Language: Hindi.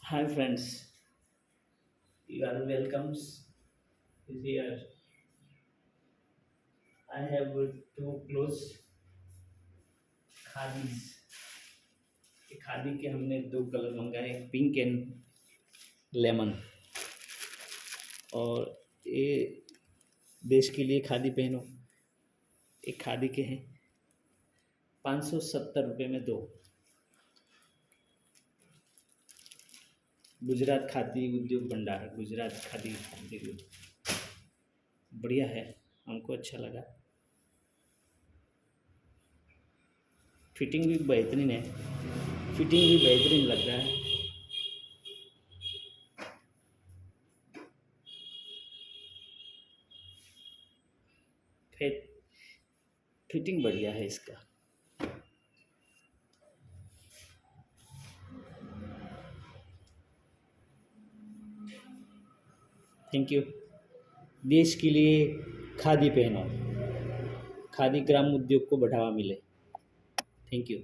Hi friends, you are welcomes here. I have two clothes खादीज। ये खादी के हमने दो कलर मंगाए, पिंक एंड लेमन। और ये देश के लिए खादी पहनो। ये खादी के हैं, 570 रुपये में दो। गुजरात खादी उद्योग भंडार, गुजरात खादी उद्योग बढ़िया है, हमको अच्छा लगा। फिटिंग भी बेहतरीन है, फिटिंग भी बेहतरीन लग रहा है। फिटिंग बढ़िया है इसका। Thank you. देश के लिए खादी पहनो, खादी ग्राम उद्योग को बढ़ावा मिले। Thank you.